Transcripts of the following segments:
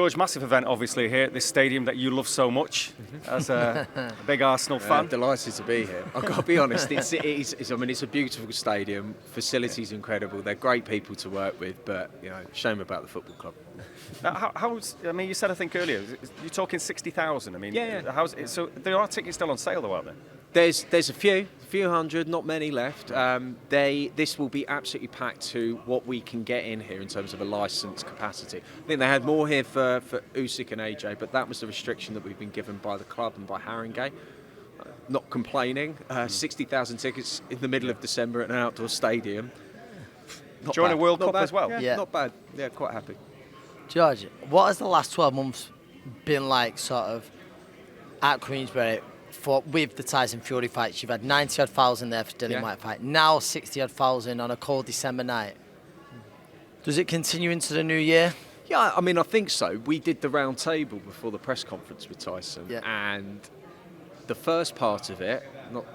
George, massive event obviously here at this stadium that you love so much as a big Arsenal fan. I'm delighted to be here. I've got to be honest, it's a beautiful stadium, facilities incredible, they're great people to work with, but shame about the football club. You said I think earlier, you're talking 60,000. Yeah. So there are tickets still on sale though, aren't there? There's a few hundred, not many left. This will be absolutely packed to what we can get in here in terms of a licence capacity. I think they had more here for Usyk and AJ, but that was the restriction that we've been given by the club and by Haringey. Not complaining. 60,000 tickets in the middle of December at an outdoor stadium. During a World Cup as well. Yeah, not bad. Yeah, quite happy. George, what has the last 12 months been like, sort of, at Queensberry? With the Tyson Fury fights, you've had 90-odd fouls in there for Dillian White fight. Now 60-odd fouls in on a cold December night. Does it continue into the new year? Yeah, I think so. We did the round table before the press conference with Tyson, and the first part of it,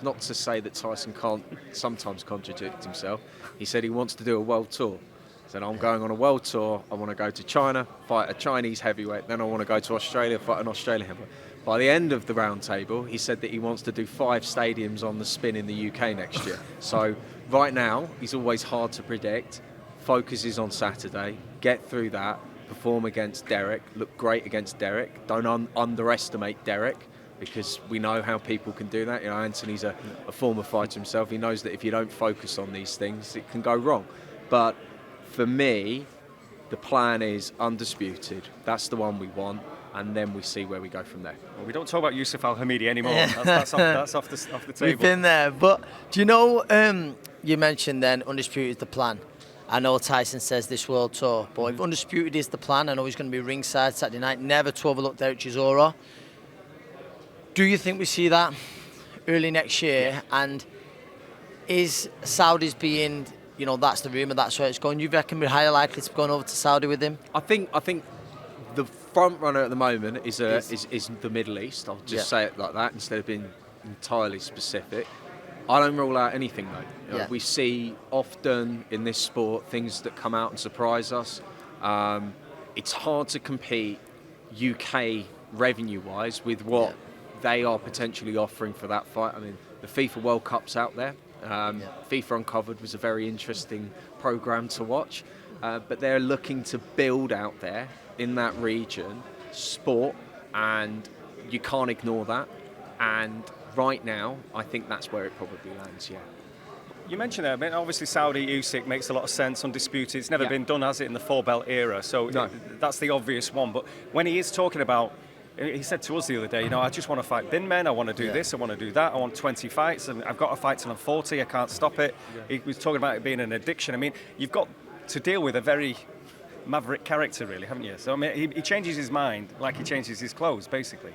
not to say that Tyson can't sometimes contradict himself, he said he wants to do a world tour. He said, I'm going on a world tour, I want to go to China, fight a Chinese heavyweight, then I want to go to Australia, fight an Australian heavyweight. By the end of the round table, he said that he wants to do 5 stadiums on the spin in the UK next year. So right now, he's always hard to predict. Focus is on Saturday. Get through that. Perform against Derek. Look great against Derek. Don't underestimate Derek, because we know how people can do that. Anthony's a former fighter himself. He knows that if you don't focus on these things, it can go wrong. But for me, the plan is Undisputed. That's the one we want. And then we see where we go from there. Well, we don't talk about Yusuf Al-Hamidi anymore. That's off the table. We've been there. But do you know, you mentioned then Undisputed is the plan. I know Tyson says this world tour, but if Undisputed is the plan, I know he's going to be ringside Saturday night, never to overlook Derek Chisora. Do you think we see that early next year? Yeah. And is Saudi's being, that's the rumour, that's where it's going. You reckon we're higher likely to be going over to Saudi with him? I think the front runner at the moment is the Middle East. I'll just say it like that instead of being entirely specific. I don't rule out anything though. We see often in this sport things that come out and surprise us. It's hard to compete UK revenue-wise with what they are potentially offering for that fight. The FIFA World Cup's out there. FIFA Uncovered was a very interesting programme to watch. But they're looking to build out there in that region sport, and you can't ignore that. And right now, I think that's where it probably lands. You mentioned that. Obviously, Saudi Usyk makes a lot of sense. Undisputed. It's never been done, has it, in the 4-belt era? So that's the obvious one. But when he is talking about, he said to us the other day, I just want to fight bin men. I want to do this. I want to do that. I want 20 fights, and I've got to fight till I'm 40. I can't stop it. He was talking about it being an addiction. You've got to deal with a very maverick character, really, haven't you? So he changes his mind like he changes his clothes, basically.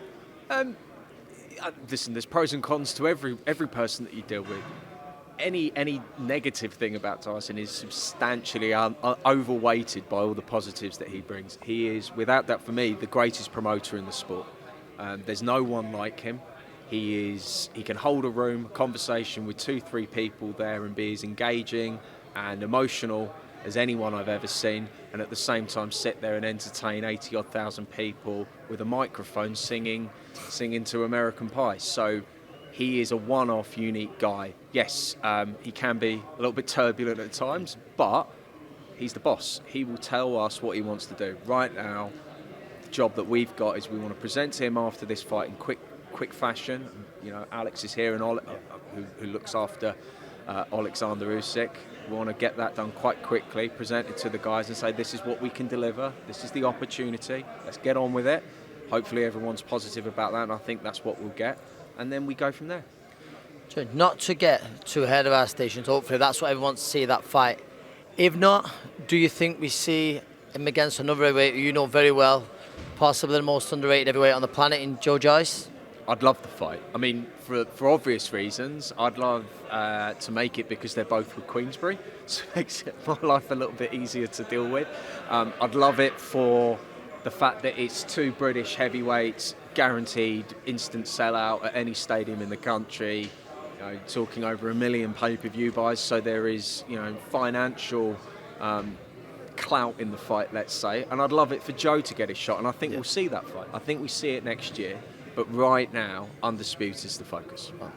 Listen, there's pros and cons to every person that you deal with. Any negative thing about Tyson is substantially overweighted by all the positives that he brings. He is, without that, for me, the greatest promoter in the sport. There's no one like him. He can hold a room, a conversation with 2-3 people there and be as engaging and emotional as anyone I've ever seen, and at the same time sit there and entertain 80-odd thousand people with a microphone singing to American Pie. So he is a one-off, unique guy. Yes, he can be a little bit turbulent at times, but he's the boss. He will tell us what he wants to do. Right now, the job that we've got is we want to present him after this fight in quick fashion. Alex is here, and who looks after Alexander Usyk. We want to get that done quite quickly, present it to the guys and say, this is what we can deliver, this is the opportunity, let's get on with it. Hopefully everyone's positive about that, and I think that's what we'll get. And then we go from there. Not to get too ahead of our stations, hopefully that's what everyone wants to see, that fight. If not, do you think we see him against another heavyweight you know very well, possibly the most underrated heavyweight on the planet in Joe Joyce? I'd love the fight. For obvious reasons, I'd love to make it because they're both with Queensberry, so it makes my life a little bit easier to deal with. I'd love it for the fact that it's 2 British heavyweights, guaranteed instant sellout at any stadium in the country, talking over 1 million pay-per-view buys, so there is financial clout in the fight, let's say, and I'd love it for Joe to get his shot, and I think we'll see that fight. I think we see it next year, but right now, Undisputed is the focus. Well,